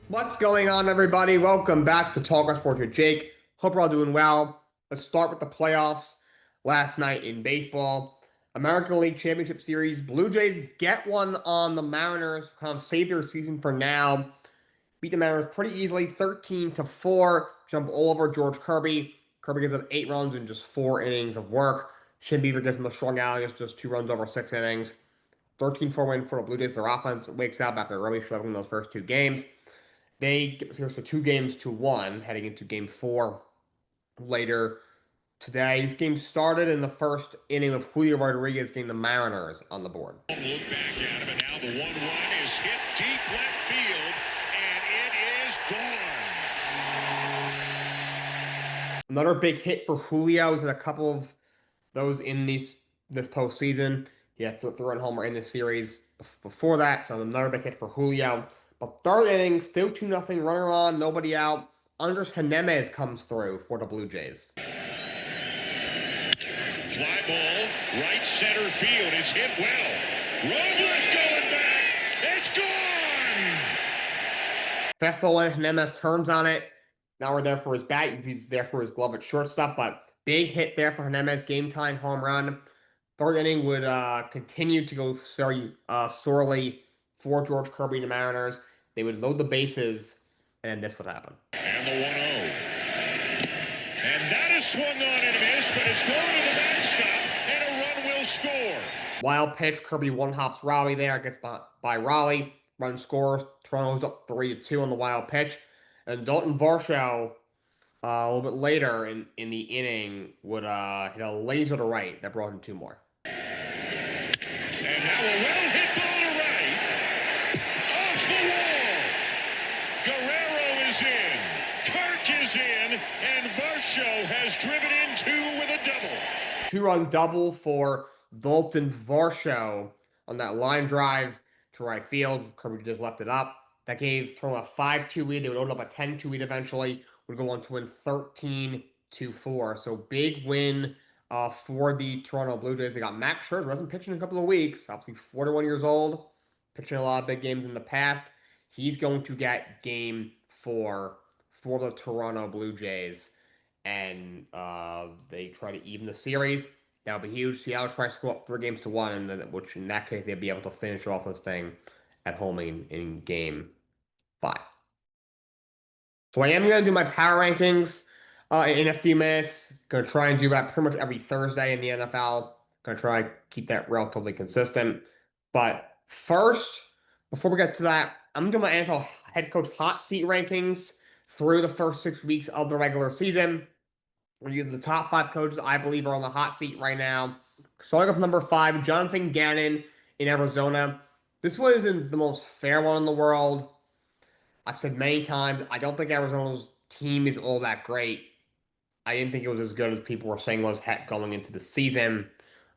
What's going on, everybody? Welcome back to Talk Sports with Jake. Hope you're all doing well. Let's start with the playoffs last night in baseball. American League Championship Series. Blue Jays get one on the Mariners, kind of save their season for now. Beat the Mariners pretty easily, 13-4. Jump all over George Kirby. Kirby gives up 8 runs in just 4 innings of work. Shin Beaver gives him a strong out, it's just 2 runs over 6 innings. 13-4 win for the Blue Jays. Their offense wakes up after really struggling those first 2 games. They get the series to 2 games to 1, heading into game 4 later today. This game started in the first inning of Julio Rodriguez getting the Mariners on the board. Look back at him, and now the 1-1 is hit deep left field, and it is gone. Another big hit for Julio. He's in a couple of those in this postseason. He had a three-run homer in this series before that, so another big hit for Julio. But third inning, still 2-0, runner on, nobody out. Andres Giménez comes through for the Blue Jays. Fly ball, right center field. It's hit well. Robles going back. It's gone. Fastball in, Giménez turns on it. Now we're there for his bat. He's there for his glove at shortstop, but big hit there for Giménez. Game time home run. Third inning would continue to go very sorely for George Kirby and the Mariners. They would load the bases, and this would happen. And the 1-0. And that is swung on and missed, but it's going to the backstop, and a run will score. Wild pitch, Kirby one-hops Raleigh there, gets by Raleigh. Run scores, Toronto's up 3-2 on the wild pitch. And Dalton Varsho, a little bit later in the inning, would hit a laser to right that brought in 2 more. And now a well-hit ball to right. Off the wall. Guerrero is in. Kirk is in. And Varsho has driven in 2 with a double. 2-run double for Dalton Varsho on that line drive to right field. Kirby just left it up. That gave Toronto a 5-2 lead. They would open up a 10-2 lead eventually. Would go on to win 13-4. So big win for the Toronto Blue Jays. They got Max Scherzer, hasn't pitched in a couple of weeks. Obviously 41 years old, pitching a lot of big games in the past. He's going to get game 4 for the Toronto Blue Jays, and they try to even the series. That would be huge. Seattle tries to go up 3 games to 1, and which in that case they'd be able to finish off this thing at home in game 5. So I am going to do my power rankings in a few minutes. Going to try and do that pretty much every Thursday in the NFL. Going to try and keep that relatively consistent. But first, before we get to that, I'm doing my NFL head coach hot seat rankings through the first 6 weeks of the regular season. The top 5 coaches I believe are on the hot seat right now. Starting off number 5, Jonathan Gannon in Arizona. This wasn't the most fair one in the world. I've said many times, I don't think Arizona's team is all that great. I didn't think it was as good as people were saying was going into the season.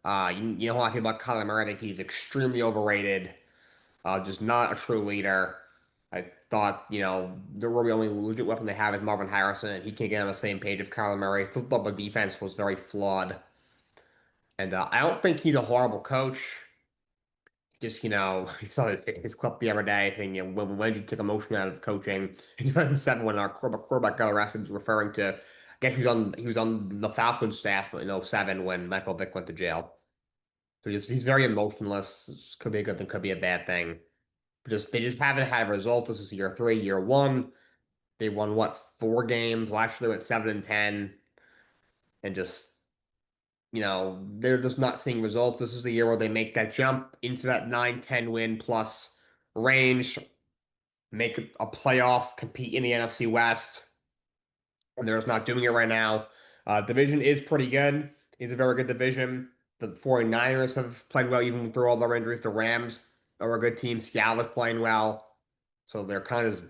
You know how I feel about Kyler Murray. I think he's extremely overrated. Just not a true leader. I thought, the really only legit weapon they have is Marvin Harrison, and he can't get on the same page with Kyler Murray. Still thought the defense was very flawed. And I don't think he's a horrible coach. Just, he saw his clip the other day saying, when you took emotion out of coaching, in 2007 when our quarterback got arrested, was referring to, I guess he was on the Falcons staff in 2007 when Michael Vick went to jail. So he's very emotionless. This could be a good thing, could be a bad thing. But they just haven't had results. This is year 3, year 1. They won, 4 games? Last year they went 7-10. And they're just not seeing results. This is the year where they make that jump into that 9-10 win plus range, make a playoff, compete in the NFC West. And they're just not doing it right now. Division is pretty good. It's a very good division. The 49ers have played well even through all their injuries. The Rams are a good team. Seattle is playing well. So they're kind of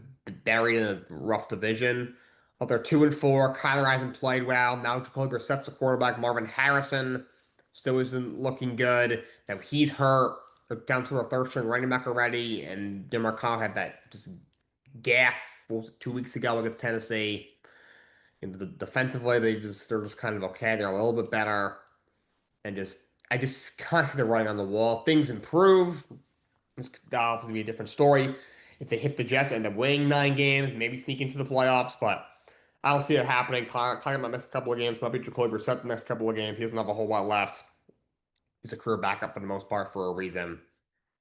buried in a rough division. But they're 2-4. Kyler hasn't played well. Now Jacoby Brissett's the quarterback. Marvin Harrison still isn't looking good. Now he's hurt. They're down to a third-string running back already. And DeMarco had that just gaffe 2 weeks ago against Tennessee. And defensively, they're just kind of okay. They're a little bit better. And I just kind of see the writing on the wall. Things improve. It's obviously be a different story if they hit the Jets and end up winning 9 games, maybe sneak into the playoffs. But I don't see it happening. Clark might miss a couple of games. Might be Jacoby Brissett the next couple of games. He doesn't have a whole lot left. He's a career backup for the most part for a reason.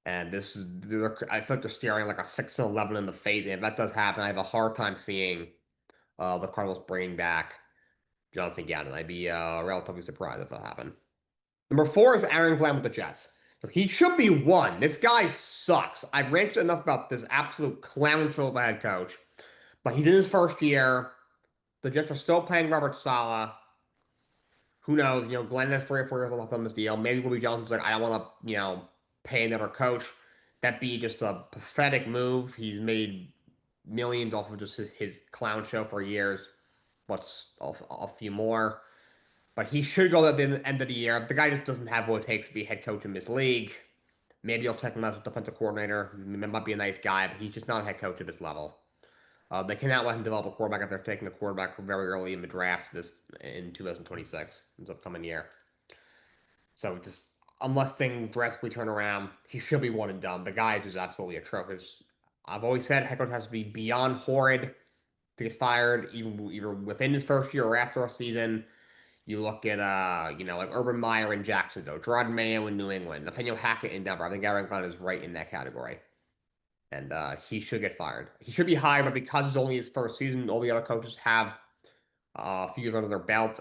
And I feel like they're staring like a 6-11 in the face. And if that does happen, I have a hard time seeing the Cardinals bringing back Jonathan Gannon. I'd be relatively surprised if that happened. Number 4 is Aaron Glenn with the Jets. So he should be one. This guy sucks. I've ranted enough about this absolute clown show of a head coach. But he's in his first year. The Jets are still paying Robert Saleh. Who knows? Glenn has 3 or 4 years left on this deal. Maybe Bobby Johnson's like, I don't want to, pay another coach. That'd be just a pathetic move. He's made millions off of just his clown show for years. What's a few more? But he should go at the end of the year. The guy just doesn't have what it takes to be head coach in this league. Maybe you'll check him out as a defensive coordinator. He might be a nice guy, but he's just not a head coach at this level. They cannot let him develop a quarterback if they're taking a quarterback very early in the draft in 2026, this upcoming year. So just unless things drastically turn around, he should be one and done. The guy is just absolutely atrocious. I've always said head coach has to be beyond horrid to get fired, even either within his first year or after a season. You look at like Urban Meyer in Jacksonville, Gerard Mayo in New England, Nathaniel Hackett in Denver. I think Aaron Glenn is right in that category. And he should get fired. He should be hired, but because it's only his first season, all the other coaches have a few years under their belt.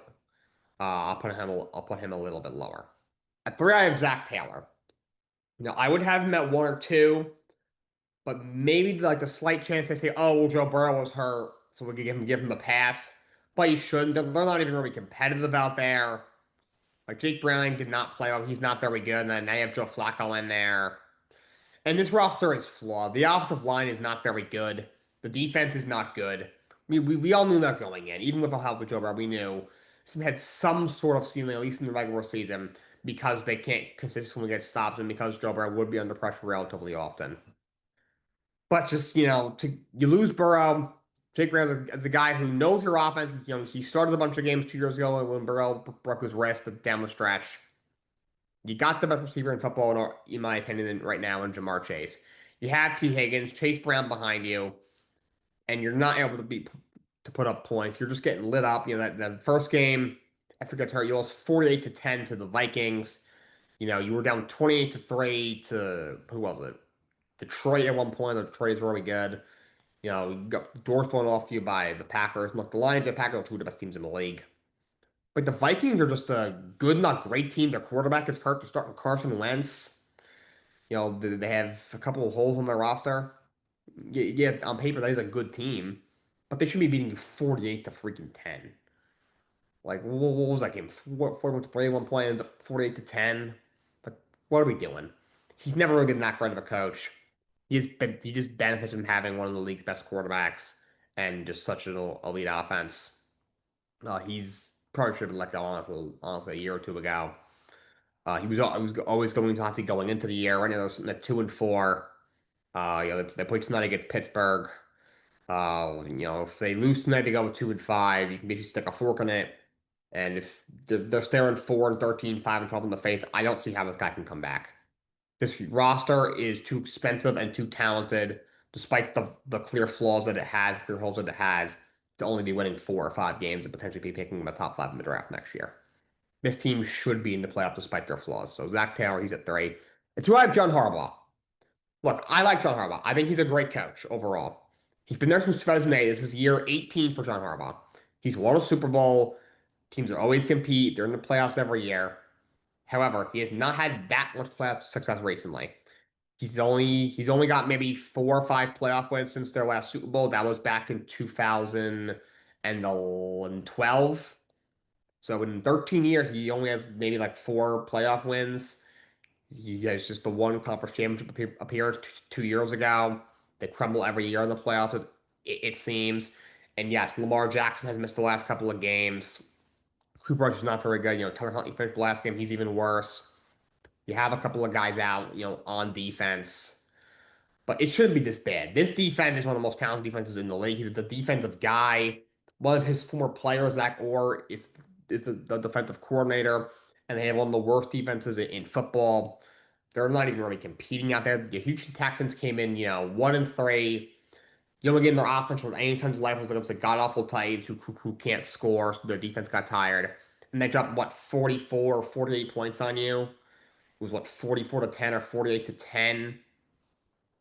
I'll put him a little bit lower. At 3, I have Zach Taylor. I would have him at 1 or 2, but maybe like the slight chance they say, oh, well, Joe Burrow was hurt, so we could give him a pass. But you shouldn't. They're not even really competitive out there. Like Jake Browning did not play well. He's not very good. And then now you have Joe Flacco in there. And this roster is flawed. The offensive line is not very good. The defense is not good. We all knew that going in. Even with the help of Joe Burrow, we knew some had some sort of ceiling, at least in the regular season, because they can't consistently get stops and because Joe Burrow would be under pressure relatively often. But just, you lose Burrow. Jake Brown is a guy who knows your offense. He started a bunch of games 2 years ago when Burrow broke his wrist down the stretch. You got the best receiver in football, in my opinion, right now in Jamar Chase. You have T. Higgins, Chase Brown behind you, and you're not able to put up points. You're just getting lit up. That first game, I forget how you lost 48-10 to the Vikings. You were down 28-3 to who was it? Detroit at one point. The Detroit is really good. You got doors blown off you by the Packers. Look, the Lions and Packers are 2 of the best teams in the league. Like the Vikings are just a good, not great team. Their quarterback is hurt. They're starting Carson Wentz. They have a couple of holes on their roster. Yeah, on paper that is a good team, but they should be beating you 48-10. Like what was that game? 4-3 at one point, ends up 48-10. But what are we doing? He's never really been that great of a coach. He just benefits from having one of the league's best quarterbacks and just such an elite offense. He's probably should have been let go honestly a year or 2 ago. He was always going to Tati going into the year. Right now they're sitting at 2-4. They play tonight against Pittsburgh. If they lose tonight, they go with 2-5. You can basically stick a fork in it. And if they're staring 4-13, 5-12 in the face, I don't see how this guy can come back. This roster is too expensive and too talented, despite the clear flaws that it has, clear holes that it has, to only be winning 4 or 5 games and potentially be picking them a top 5 in the draft next year. This team should be in the playoffs despite their flaws. So Zach Taylor, he's at 3. At 2, I have John Harbaugh. Look, I like John Harbaugh. I think he's a great coach overall. He's been there since 2008. This is year 18 for John Harbaugh. He's won a Super Bowl. Teams are always compete. They're in the playoffs every year. However, he has not had that much playoff success recently. He's only got maybe 4 or 5 playoff wins since their last Super Bowl. That was back in 2012. So in 13 years, he only has maybe like 4 playoff wins. He has just the one conference championship appearance 2 years ago. They crumble every year in the playoffs, it seems. And yes, Lamar Jackson has missed the last couple of games. Cooper Rush is not very good. Taylor Huntley finished the last game. He's even worse. You have a couple of guys out, on defense. But it shouldn't be this bad. This defense is one of the most talented defenses in the league. He's a defensive guy. One of his former players, Zach Orr, is the defensive coordinator. And they have one of the worst defenses in football. they're not even really competing out there. The Houston Texans came in, 1-3. The only game their offense was any sense of life was against the god awful Titans who can't score, so their defense got tired. And they dropped what 44 or 48 points on you. It was what 44 to 10 or 48 to 10.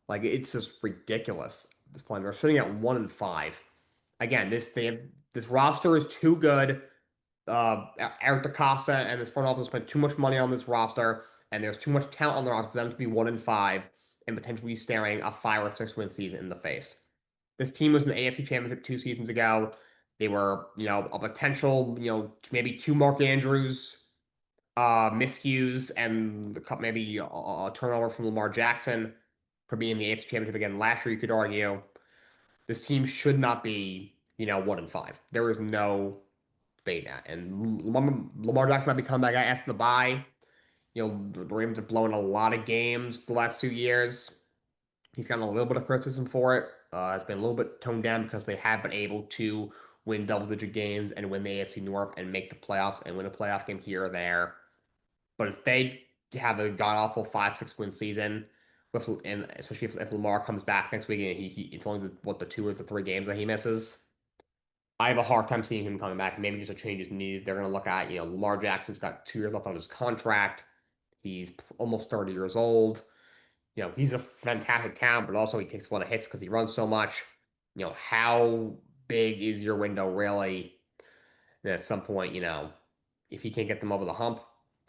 Like it's just ridiculous at this point. They're sitting at 1-5. Again, this roster is too good. Eric DaCosta and his front office spent too much money on this roster, and there's too much talent on the roster for them to be 1-5 and potentially staring a 5 or 6 win season in the face. This team was in the AFC Championship 2 seasons ago. They were, a potential, maybe two Mark Andrews miscues and maybe a turnover from Lamar Jackson for being in the AFC Championship again last year. You could argue this team should not be, 1-5. There is no debate that. And Lamar Jackson might be coming back after the bye. The Ravens have blown a lot of games the last 2 years. He's gotten a little bit of criticism for it. It's been a little bit toned down because they have been able to win double-digit games and win the AFC North and make the playoffs and win a playoff game here or there. But if they have a god-awful 5, 6 win season, and especially if Lamar comes back next week and it's only the 2 or 3 games that he misses, I have a hard time seeing him coming back. Maybe just a change is needed. They're going to look at, Lamar Jackson's got 2 years left on his contract. He's almost 30 years old. He's a fantastic talent, but also he takes a lot of hits because he runs so much. How big is your window really? And at some point, if he can't get them over the hump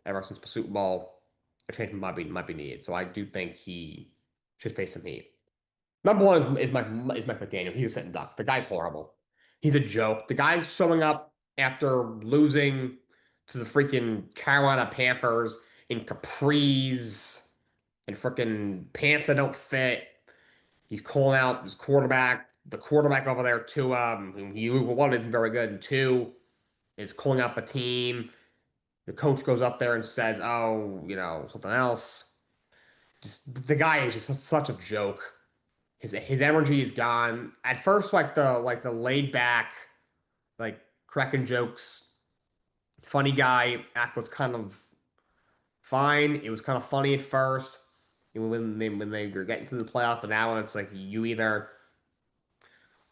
ever since the Super Bowl, a change might be needed. So I do think he should face some heat. Number one is Mike McDaniel. He's a sitting duck. The guy's horrible. He's a joke. The guy's showing up after losing to the freaking Carolina Panthers in capris and freaking pants that don't fit. He's calling out his quarterback, the quarterback over there, to whom he one isn't very good, and two is calling out the team. The coach goes up there and says, "Oh, something else." Just the guy is just such a joke. His energy is gone. At first, like the laid back, like cracking jokes, funny guy act was kind of fine. It was kind of funny at first when they were getting to the playoff, but now it's like you either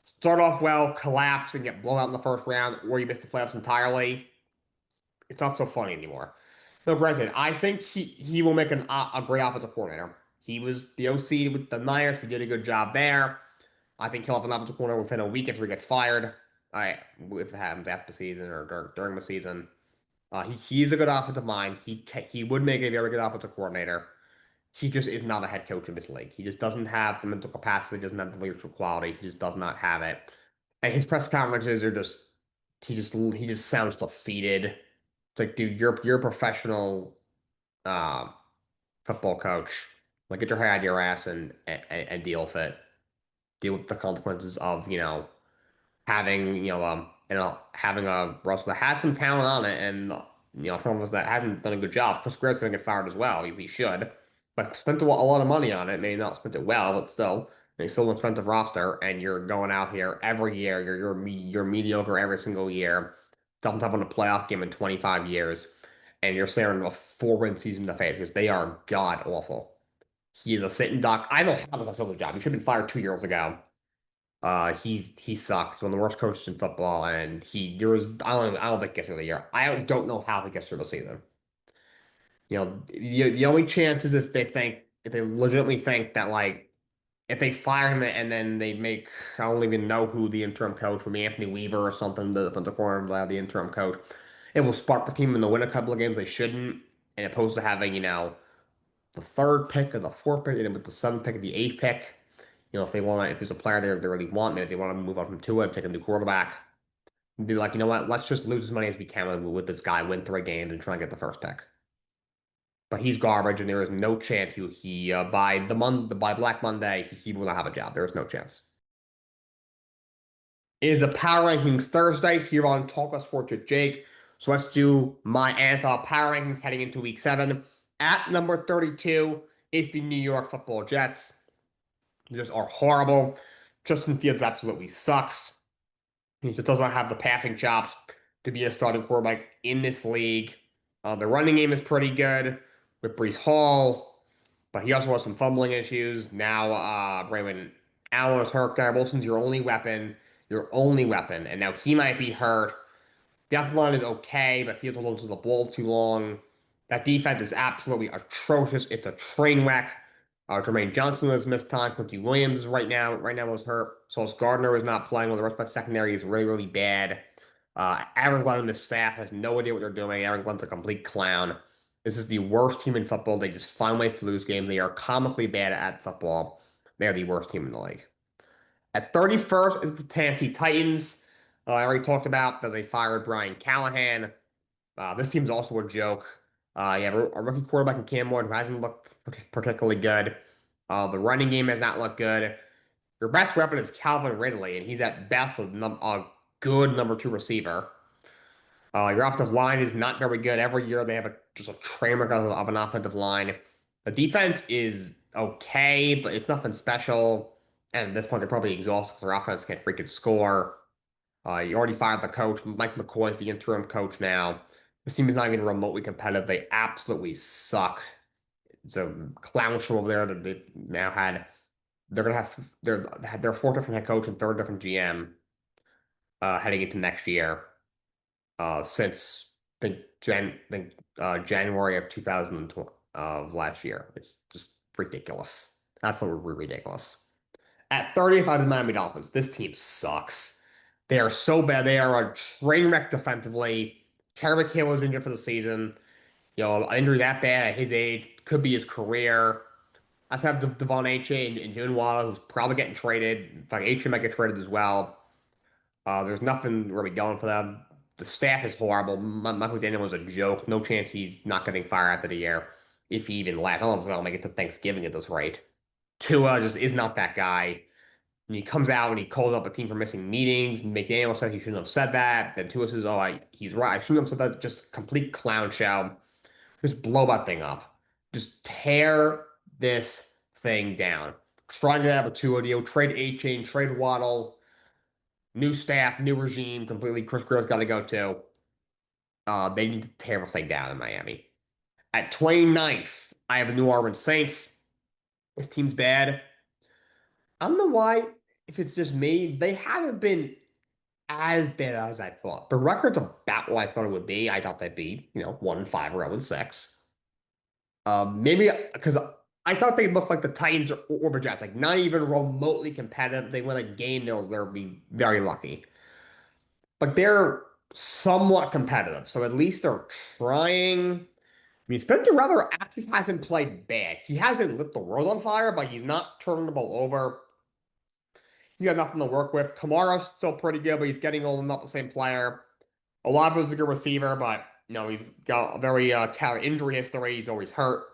start off well, collapse, and get blown out in the first round, or you miss the playoffs entirely. It's not so funny anymore. No, granted, I think he will make a great offensive coordinator. He was the OC with the Niners. He did a good job there. I think he'll have an offensive coordinator within a week after he gets fired. If it happens after the season or during the season. He's a good offensive mind. He would make a very good offensive coordinator. He just is not a head coach in this league. He just doesn't have the mental capacity, doesn't have the leadership quality. He just does not have it. And his press conferences are just he just sounds defeated. It's like, dude, you're a professional uh, football coach. Like, get your head out of your ass and deal with it. Deal with the consequences of having having a roster that has some talent on it, and from us that hasn't done a good job. Chris Greer's going to get fired as well. He should, but spent a lot of money on it. Maybe not spent it well, but still, it's still an expensive roster. And you're going out here every year. You're mediocre every single year. Don't have won a playoff game in 25 years, and you're staring a 4 win season in the face because they are god awful. He is a sitting duck. I don't have a job. He should have been fired 2 years ago. He sucks. One of the worst coaches in football, and I don't think he gets through the year. I don't know how he gets through the season. The only chance is if they legitimately think that like if they fire him and then they make I don't even know who the interim coach would be, Anthony Weaver or something, the corner of the interim coach. It will spark the team and they'll win a couple of games they shouldn't, and opposed to having the third pick or the fourth pick and with the seventh pick or the eighth pick. If they want, if there's a player they really want, maybe they want to move on from Tua and take a new quarterback, and be like, you know what, let's just lose as money as we can with this guy, win 3 games, and try and get the first pick. But he's garbage, and there is no chance he by Black Monday he will not have a job. There is no chance. It is the Power Rankings Thursday here on Talk Us Sports with Jake. So let's do my NFL Power Rankings heading into Week 7. At number 32 is the New York Football Jets. They just are horrible. Justin Fields absolutely sucks. He just does not have the passing chops to be a starting quarterback in this league. The running game is pretty good with Brees Hall. but he also has some fumbling issues. Now, Raymond Allen is hurt. Guy Wilson's your only weapon, and now he might be hurt. The offensive line is okay, but Fields holds onto the ball too long. That defense is absolutely atrocious. It's a train wreck. Jermaine Johnson has missed time. Quincy Williams right now was hurt. Sauce Gardner is not playing. Well, the rest of my secondary is really, really bad. Aaron Glenn and the staff has no idea what they're doing. Aaron Glenn's a complete clown. This is the worst team in football. They just find ways to lose games. They are comically bad at football. They are the worst team in the league. At 31st is the Tennessee Titans. I already talked about that they fired Brian Callahan. This team's also a joke. You have a rookie quarterback in Cam Ward who hasn't looked particularly good. The running game has not looked good. Your best weapon is Calvin Ridley, and he's at best a good number two receiver. Your offensive line is not very good. Every year they have just a train wreck of an offensive line. The defense is okay, but it's nothing special. And at this point, they're probably exhausted because their offense can't freaking score. You already fired the coach. Mike McCoy is the interim coach now. This team is not even remotely competitive. They absolutely suck. It's a clown show over there that they've now had. They're gonna have their fourth different head coach and third different GM heading into next year. Since January of 2020 of last year. It's just ridiculous. Absolutely ridiculous. At 30th out of the Miami Dolphins, this team sucks. They are so bad. They are a train wreck defensively. Tyreek Hill is injured for the season. An injury that bad at his age could be his career. I also have Devon H.A. and June Waddle, who's probably getting traded. In fact, H.A. might get traded as well. There's nothing really going for them. The staff is horrible. Michael McDaniel was a joke. No chance he's not getting fired after the year, if he even lasts. I don't know if he'll make it to Thanksgiving at this rate. Tua just is not that guy. And he comes out and he calls up a team for missing meetings. McDaniel said he shouldn't have said that. Then Tua says, "Oh, he's right. I shouldn't have said that." Just complete clown show. Just blow that thing up. Just tear this thing down. Trying to have a Tua deal. Trade A-Chain. Trade Waddle. New staff. New regime. Completely. Chris Grill's got to go too. They need to tear this thing down in Miami. At 29th, I have the New Orleans Saints. This team's bad. I don't know why, if it's just me, they haven't been as bad as I thought. The record's about what I thought it would be. I thought they'd be, 1-5 or 0-6. Maybe because I thought they looked like the Titans or the Jets, like not even remotely competitive. They win a game, they'll be very lucky. But they're somewhat competitive, so at least they're trying. I mean, Spencer Rattler actually hasn't played bad. He hasn't lit the world on fire, but he's not turning the ball over. He's got nothing to work with. Kamara's still pretty good, but he's getting old and not the same player. Olave is a good receiver, but he's got a very talented injury history. He's always hurt.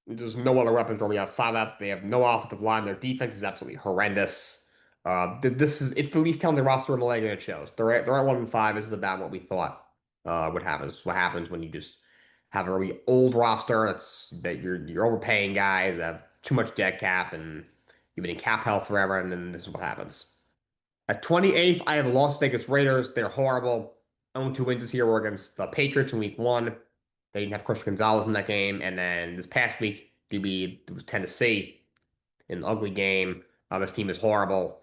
There's no other weapons really outside that. They have no offensive line. Their defense is absolutely horrendous. It's the least talented roster in the league, and it shows. They're at 1-5. This is about what we thought would happen. This is what happens when you just have a really old roster. That you're overpaying guys, have too much dead cap, and you've been in cap hell forever, and then this is what happens. At 28th, I have Las Vegas Raiders. They're horrible. Only two wins this year were against the Patriots in week one. They didn't have Christian Gonzalez in that game. And then this past week, it was Tennessee in an ugly game. This team is horrible.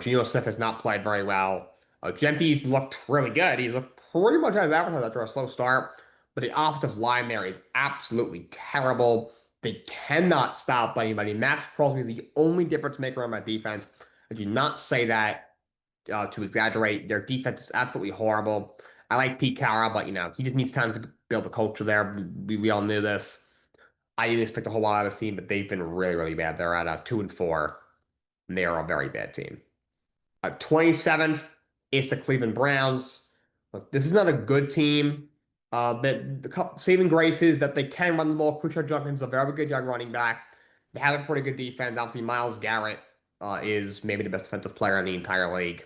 Geno Smith has not played very well. Gentry's looked really good. He looked pretty much as advertised after a slow start. But the offensive line there is absolutely terrible. They cannot stop anybody. Max Crosby is the only difference maker on my defense. I do not say that to exaggerate. Their defense is absolutely horrible. I like Pete Carroll, but he just needs time to build a culture there. We all knew this. I didn't expect a whole lot out of this team, but they've been really, really bad. They're at 2-4, and they are a very bad team. 27th is the Cleveland Browns. Look, this is not a good team. The saving grace is that they can run the ball. Quinshon Judkins is a very good young running back. They have a pretty good defense. Obviously, Myles Garrett is maybe the best defensive player in the entire league.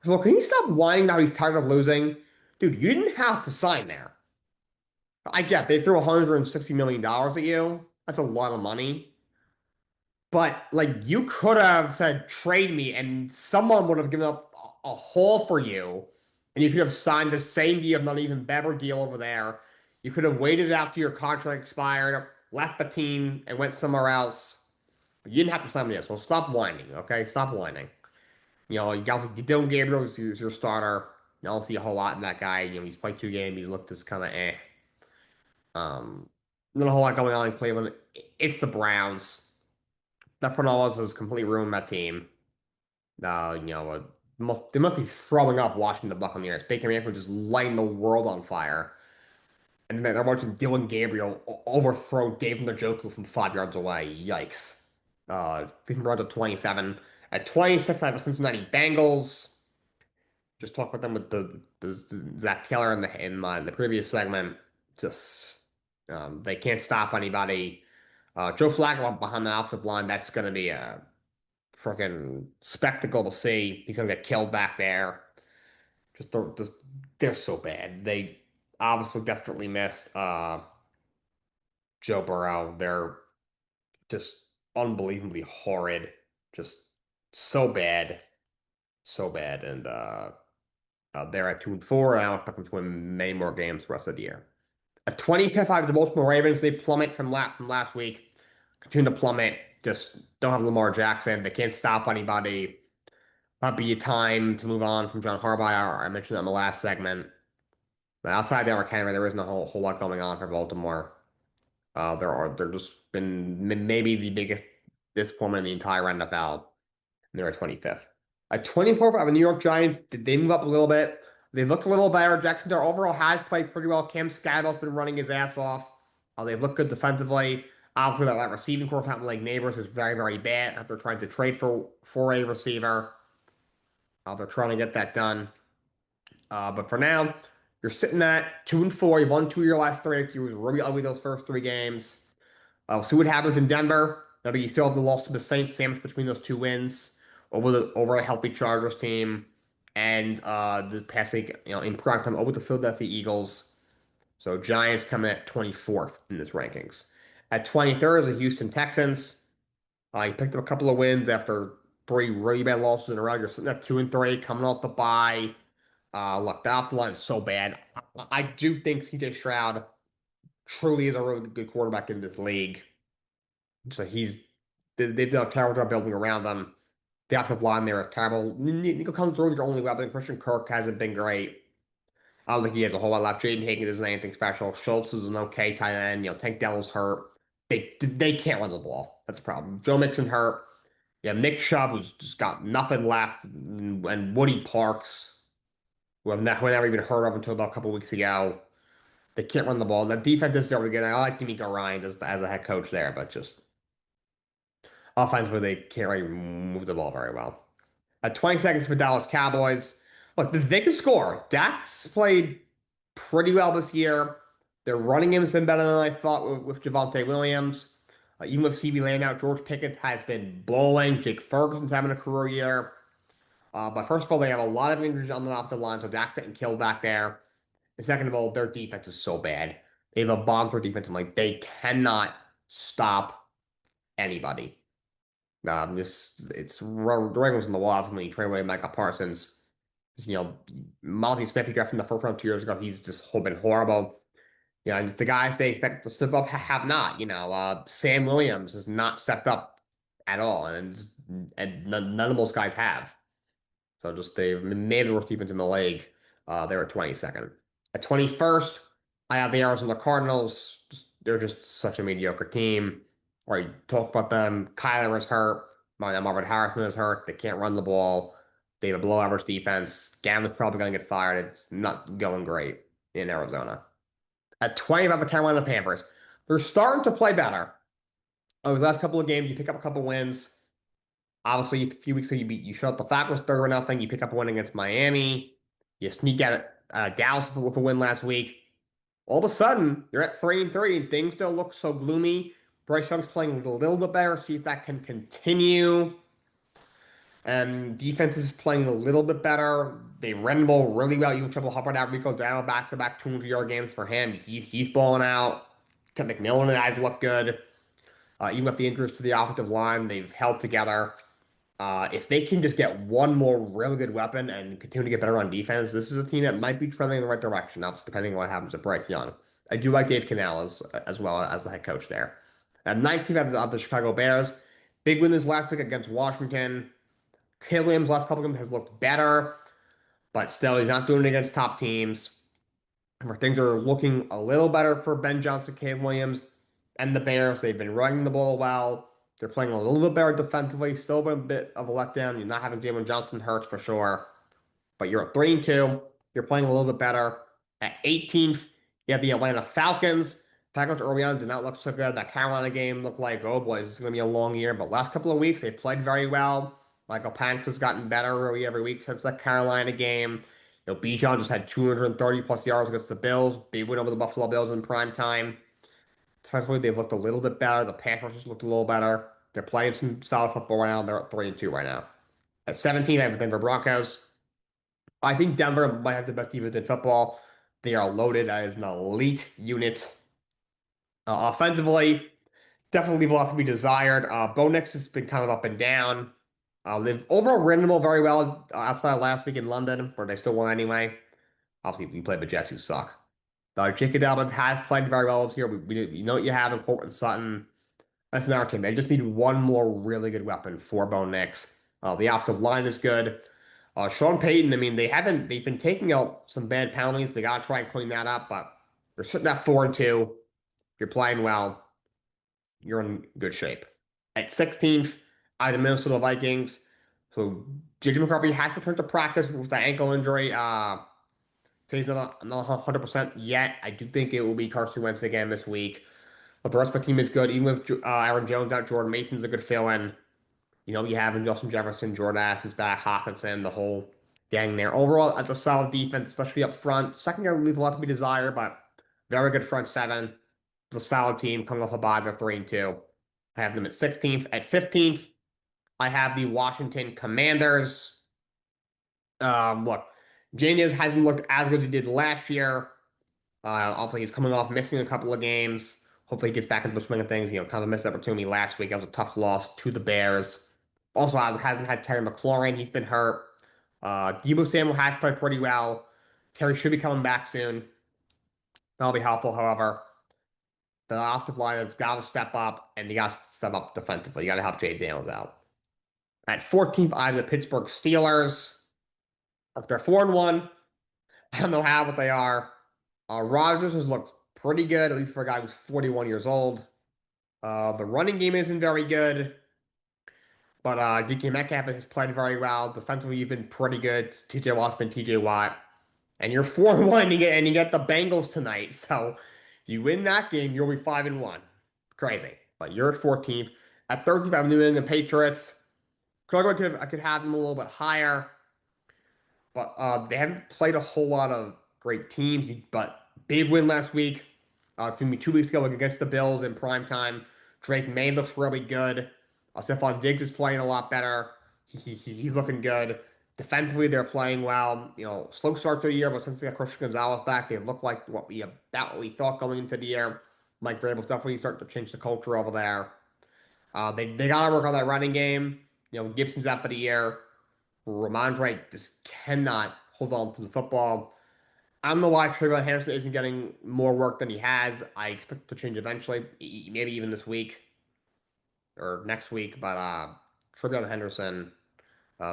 So can you stop whining now he's tired of losing? Dude, you didn't have to sign there. I get they threw $160 million at you. That's a lot of money. But you could have said trade me and someone would have given up a haul for you. And you could have signed the same deal, if not even better deal over there. You could have waited after your contract expired. left the team, and went somewhere else. But you didn't have to sign him. So stop whining, okay? Stop whining. You got Dylan Gabriel is your starter. You don't see a whole lot in that guy. He's played 2 games. He's looked just kind of eh. Not a whole lot going on in Cleveland. It's the Browns. That front office has completely ruined that team. They must be throwing up watching the Buccaneers. Baker Mayfield just lighting the world on fire. And then they're watching Dylan Gabriel overthrow Dave Njoku from 5 yards away. Yikes. They can run to 27. At 26, I have the Cincinnati Bengals. Just talked about them with the Zach Taylor in the previous segment. Just they can't stop anybody. Joe Flacco behind the offensive line. That's going to be a freaking spectacle to see. He's going to get killed back there. Just they're so bad. They obviously desperately missed Joe Burrow. They're just unbelievably horrid. Just so bad, so bad. And they're at 2-4. And I don't expect them to win many more games the rest of the year. At 25th, I have the Baltimore Ravens. They plummet from last week. Continue to plummet. Just don't have Lamar Jackson. They can't stop anybody. Might be a time to move on from John Harbaugh. I mentioned that in the last segment. But outside Derrick Henry, there isn't a whole lot going on for Baltimore. They're just been maybe the biggest disappointment in the entire NFL. And they're at 25th. At 24th, I have a New York Giants. Did they move up a little bit? They looked a little better. Jacksonville overall has played pretty well. Cam Scadle's been running his ass off. They've looked good defensively. Obviously, that receiving core from like Neighbors is very, very bad after trying to trade for a receiver. They're trying to get that done. But for now, you're sitting at 2-4. You've won 2 of your last three. You was really ugly those first 3 games. We'll see what happens in Denver. Maybe you still have the loss to the Saints, sandwiched between those 2 wins over a healthy Chargers team, and the past week, in prime time over the Philadelphia Eagles. So Giants coming at 24th in this rankings. At 23rd is the Houston Texans. You picked up a couple of wins after 3 really bad losses in a row. You're sitting at 2-3, coming off the bye. Look, the off the line is so bad. I do think CJ Stroud truly is a really good quarterback in this league. So they've done a terrible job building around them. The offensive line there is terrible. Nico Collins is your only weapon. Christian Kirk hasn't been great. I don't think he has a whole lot left. Jaden Hagan isn't anything special. Schultz is an okay tight end. Tank Dell's hurt. They can't run the ball. That's a problem. Joe Mixon hurt. Yeah, Nick Chubb, who's just got nothing left, and Woody Parks, who I've never even heard of until about a couple weeks ago. They can't run the ball. The defense is very good. I like D'Amico Ryan as a head coach there, but just offensively, they can't really move the ball very well. 20 seconds for Dallas Cowboys. Look, they can score. Dak's played pretty well this year. Their running game has been better than I thought with Javonte Williams. Even with CB Lamb out, George Pickens has been bowling. Jake Ferguson's having a career year. But first of all, they have a lot of injuries on the offensive line, so Dak's getting killed back there. And second of all, their defense is so bad. They have a bomb for defense. They cannot stop anybody. It's the writing was in the wall. Ultimately, trade away Michael Parsons. Malty Smith, he drafted in the first round 2 years ago. He's just been horrible. And just the guys they expect to step up have not. Sam Williams has not stepped up at all, and none of those guys have. So just they've made the worst defense in the league. They're at 22nd. At 21st, I have the Arizona Cardinals. They're just such a mediocre team. Already talked about them. Kyler is hurt. Marvin Harrison is hurt. They can't run the ball. They have a below average defense. Gamlin's probably going to get fired. It's not going great in Arizona. At 20, about the Carolina Panthers. They're starting to play better. Over the last couple of games, you pick up a couple wins. Obviously, a few weeks ago, you shut up the Falcons 30-0. You pick up a win against Miami. You sneak out Dallas with a win last week. All of a sudden, you're at 3-3, and things don't look so gloomy. Bryce Young's playing a little bit better. See if that can continue. And defense is playing a little bit better. They ran the ball really well. Even Triple Hubbard out, Rico Dowdle back-to-back 200-yard games for him. He's balling out. McMillan and guys look good. Even with the injuries to the offensive line, they've held together. If they can just get one more really good weapon and continue to get better on defense, this is a team that might be trending in the right direction. That's depending on what happens with Bryce Young. I do like Dave Cannell as well as the head coach there. At 19th, I have the Chicago Bears. Big win this last week against Washington. Caleb Williams last couple of games has looked better, but still he's not doing it against top teams. Where things are looking a little better for Ben Johnson, Caleb Williams, and the Bears. They've been running the ball well. They're playing a little bit better defensively. Still been a bit of a letdown. You're not having Jalen Johnson hurts for sure, but you're at 3-2. You're playing a little bit better. At 18th, you have the Atlanta Falcons. Falcons early on did not look so good. That Carolina game looked like, oh boy, this is going to be a long year. But last couple of weeks, they played very well. Michael Penix has gotten better really every week since that Carolina game. Bijan just had 230 plus yards against the Bills. Big win over the Buffalo Bills in prime time. Defensively, they've looked a little bit better. The pass rush has looked a little better. They're playing some solid football right now. They're at 3-2 right now. At 17, I have the Denver Broncos. I think Denver might have the best defense in football. They are loaded as an elite unit. Offensively, definitely leave a lot to be desired. Bo Nix has been kind of up and down. They've overall ran the ball very well outside of last week in London, where they still won anyway. Obviously, we played the Jets, who suck. J.K. Dobbins has played very well this year. You know what you have in Courtland Sutton. That's an our team. They just need one more really good weapon for Bo Nix. The offensive line is good. Sean Payton, I mean, they've been taking out some bad penalties. They got to try and clean that up, but they're sitting at 4-2. You're playing well. You're in good shape. At 16th, I have the Minnesota Vikings. So J.J. McCarthy has returned to practice with that ankle injury. So he's not 100% yet. I do think it will be Carson Wentz again this week. But the rest of the team is good. Even with Aaron Jones out, Jordan Mason's a good fill-in. You have Justin Jefferson, Jordan Addison's back, Hawkinson, the whole gang there. Overall, that's a solid defense, especially up front. Secondary leaves a lot to be desired, but very good front seven. It's a solid team coming off a bye. They're 3-2. I have them at 16th. At 15th, I have the Washington Commanders. Look, Janius hasn't looked as good as he did last year. Obviously, he's coming off missing a couple of games. Hopefully, he gets back into the swing of things. Kind of missed the opportunity last week. That was a tough loss to the Bears. Also, hasn't had Terry McLaurin. He's been hurt. Deebo Samuel has played pretty well. Terry should be coming back soon. That'll be helpful, however. The offensive line has got to step up, and you got to step up defensively. You got to help Jay Daniels out. At 14th, I have the Pittsburgh Steelers. If they're 4-1, I don't know how, but they are. Rodgers has looked pretty good, at least for a guy who's 41 years old. The running game isn't very good, but DK Metcalf has played very well. Defensively, you've been pretty good. TJ Watt's been TJ Watt. And you're 4-1, and you get the Bengals tonight. So if you win that game, you'll be 5-1. Crazy. But you're at 14th. At 13th, I have New England Patriots. I could have them a little bit higher. But they haven't played a whole lot of great teams. But big win last week. For me, 2 weeks ago against the Bills in prime time. Drake May looks really good. Stephon Diggs is playing a lot better. He's looking good. Defensively, they're playing well. Slow start to the year, but since they got Christian Gonzalez back, they look like what we thought going into the year. Mike Vrabel's definitely starting to change the culture over there. They gotta work on that running game. Gibson's out for the year. Ramondre just cannot hold on to the football. I don't know why Trayvon Henderson isn't getting more work than he has. I expect to change eventually, maybe even this week or next week. But Trayvon Henderson,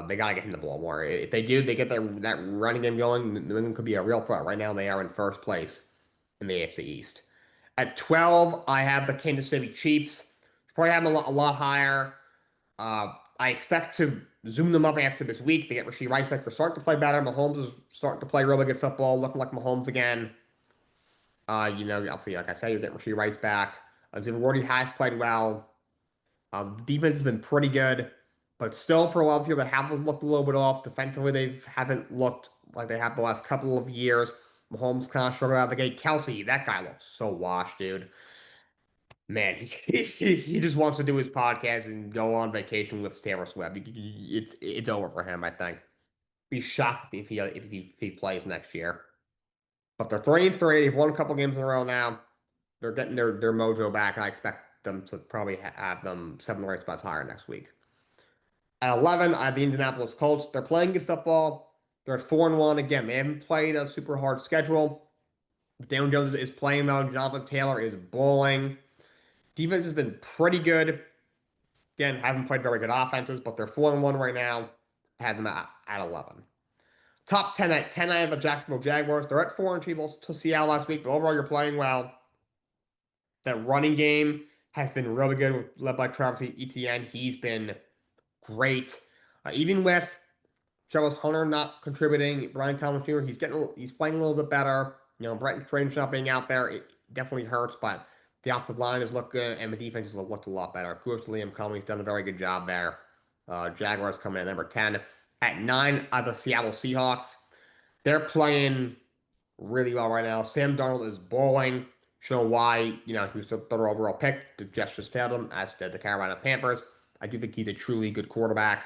they gotta get him the ball more. If they do, they get that running game going. New England could be a real threat. Right now, they are in first place in the AFC East. At 12, I have the Kansas City Chiefs. Probably have them a lot higher. I expect to zoom them up after this week. They get Rashee Rice back. They're starting to play better. Mahomes is starting to play really good football, looking like Mahomes again. Obviously, like I said, you get Rashee Rice back. Xavier Ward has played well. The defense has been pretty good, but still, for a while, they haven't looked a little bit off. Defensively, they haven't looked like they have the last couple of years. Mahomes kind of struggled out of the gate. Kelsey, that guy looks so washed, dude. Man, he just wants to do his podcast and go on vacation with Taylor Swift. It's over for him, I think. Be shocked if he plays next year. But they're 3-3. They've won a couple games in a row now. They're getting their mojo back. I expect them to probably have them 7 or 8 spots higher next week. At 11, I have the Indianapolis Colts. They're playing good football. They're at 4-1. Again, they haven't played a super hard schedule. Daniel Jones is playing well. Jonathan Taylor is bowling. Defense has been pretty good. Again, haven't played very good offenses, but they're 4-1 right now. I have them at 11. Top 10 at 10, I have the Jacksonville Jaguars. They're at 4-2, lost to Seattle last week, but overall, you're playing well. That running game has been really good, led by Travis Etienne. He's been great. Even with Travis Hunter not contributing, Brian Thomas Jr. He's playing a little bit better. Brenton Strange not being out there, it definitely hurts, but the offensive line has looked good and the defense has looked a lot better. Kudos to Liam Cohen, he's done a very good job there. Jaguars coming in at number 10. At 9 are the Seattle Seahawks. They're playing really well right now. Sam Darnold is balling. Show why, he was the third overall pick. The Jets just failed him, as did the Carolina Panthers. I do think he's a truly good quarterback.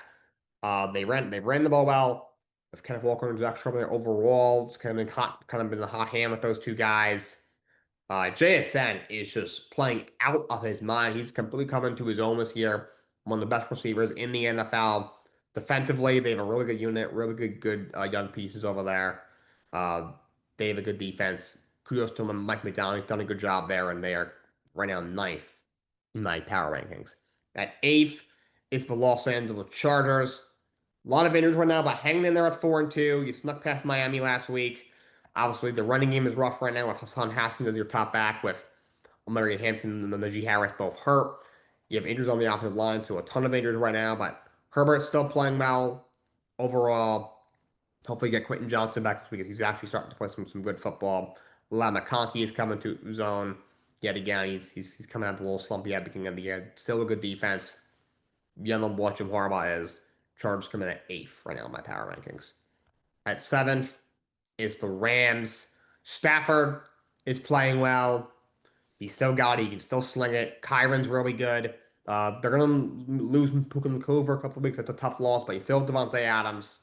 They ran the ball well. If Kenneth Walker and Zach Charbonnet overall, it's kind of been the hot hand with those two guys. JSN is just playing out of his mind. He's completely coming to his own this year. One of the best receivers in the NFL. Defensively, they have a really good unit, really good young pieces over there. Uh, they have a good defense. Kudos to him and Mike McDonald. He's done a good job there, and they are right now ninth in my power rankings. At eighth, it's the Los Angeles Chargers. A lot of injuries right now, but hanging in there at 4-2. You snuck past Miami last week. Obviously, the running game is rough right now with Hassan Haskins as your top back, with Omari Hampton and Najee Harris both hurt. You have injuries on the offensive line, so a ton of injuries right now, but Herbert's still playing well overall. Hopefully, get Quentin Johnson back this week. He's actually starting to play some good football. La McConkey is coming to his own yet again. He's coming out of the little slump he had at the beginning of the year. Still a good defense. Young on what Jim Harbaugh is. Chargers coming in at eighth right now in my power rankings. At seventh is the Rams. Stafford is playing well. He's still got it. He can still sling it. Kyron's really good. They're going to lose Puka Nacua for a couple of weeks. That's a tough loss, but you still have Devontae Adams.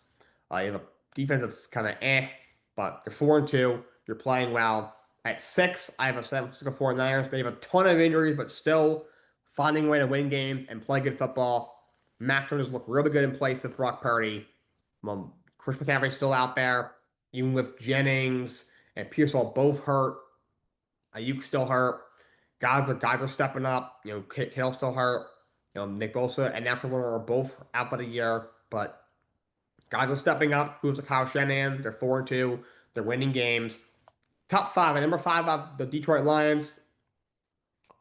You have a defense that's kind of but you're 4-2. You're playing well. At six, I have a San Francisco 49ers. They have a ton of injuries, but still finding a way to win games and play good football. Mac Jones look really good in place with Brock Purdy. Chris McCaffrey's still out there, even with Jennings and Pearsall both hurt. Ayuk's still hurt. Guys are stepping up. Kittle's still hurt. Nick Bosa and Alfred Warner are both out for the year, but guys are stepping up. Who's the Kyle Shanahan? They're 4-2. They're winning games. Top five. At number five, the Detroit Lions.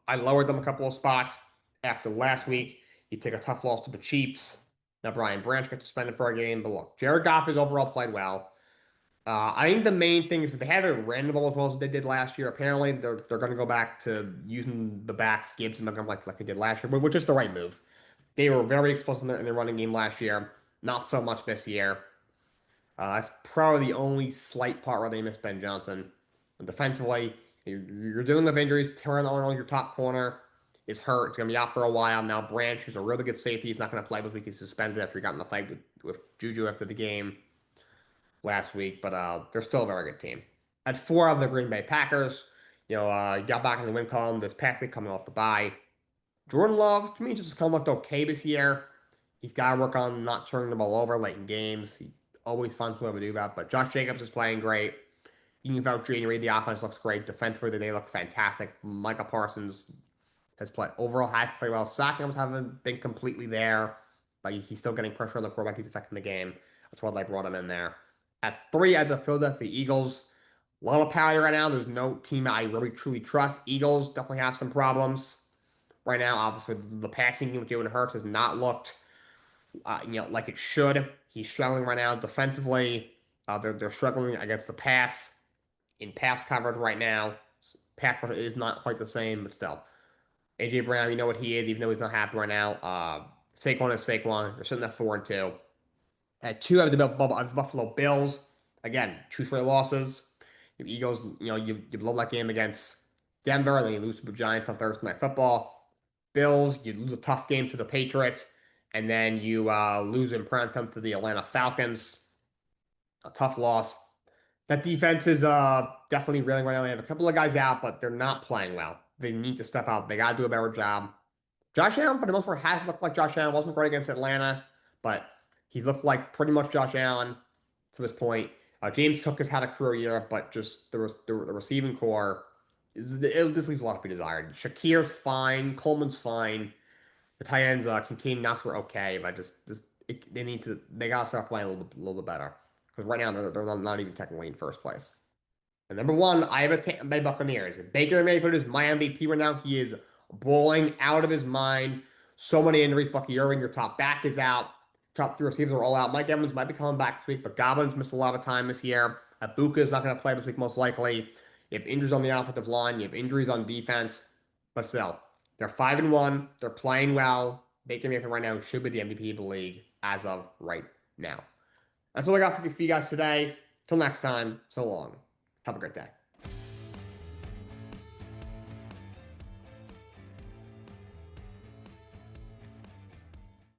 I lowered them a couple of spots after last week. You take a tough loss to the Chiefs. Now Brian Branch gets suspended for a game, but look, Jared Goff has overall played well. I think the main thing is that they haven't ran the ball as well as they did last year. Apparently, they're going to go back to using the backs, Gibbs and Montgomery, like they did last year, which is the right move. They were very explosive in their running game last year. Not so much this year. That's probably the only slight part where they miss Ben Johnson. And defensively, you're dealing with injuries. Terran Arnold, your top corner, is hurt. He's going to be out for a while. Now, Branch, who's a really good safety, he's not going to play this week. He's suspended after he got in the fight with Juju after the game last week, but they're still a very good team. At four of the Green Bay Packers, got back in the win column this past week coming off the bye. Jordan Love, to me, just kind of looked okay this year. He's got to work on not turning the ball over late in games. He always finds a way to do that, but Josh Jacobs is playing great. Even without January, the offense looks great. Defensively, they look fantastic. Micah Parsons has played overall half play well. Sack numbers haven't been completely there, but he's still getting pressure on the quarterback. He's affecting the game. That's why they brought him in there. At three, I have the Philadelphia Eagles. A lot of power right now. There's no team I really truly trust. Eagles definitely have some problems right now. Obviously, the passing game with Jalen Hurts has not looked, like it should. He's struggling right now defensively. They're struggling against the pass in pass coverage right now. Pass coverage is not quite the same, but still. AJ Brown, you know what he is, even though he's not happy right now. Saquon is Saquon. They're sitting at 4-2. At two, I have the Buffalo Bills. Again, two straight losses. Your Eagles, you blow that game against Denver, then you lose to the Giants on Thursday Night Football. Bills, you lose a tough game to the Patriots, and then you lose in prime time to the Atlanta Falcons. A tough loss. That defense is definitely reeling right now. They have a couple of guys out, but they're not playing well. They need to step out. They got to do a better job. Josh Allen, for the most part, has looked like Josh Allen. Wasn't great against Atlanta, but he's looked like pretty much Josh Allen to this point. James Cook has had a career year, but just the receiving core This leaves a lot to be desired. Shakir's fine. Coleman's fine. The tight ends, Kincaid and Knox were okay, but they gotta start playing a little bit better because right now they're not even technically in first place. And number one, I have a Tampa Bay Buccaneers. Baker Mayfield is my MVP right now. He is balling out of his mind. So many injuries. Bucky Irving, your top back is out. Top three receivers are all out. Mike Evans might be coming back this week, but Gobbins missed a lot of time this year. Abuka is not going to play this week, most likely. You have injuries on the offensive line. You have injuries on defense. But still, they're 5-1. They're playing well. Baker Mayfield right now should be the MVP of the league as of right now. That's all I got for you guys today. Till next time, so long. Have a great day.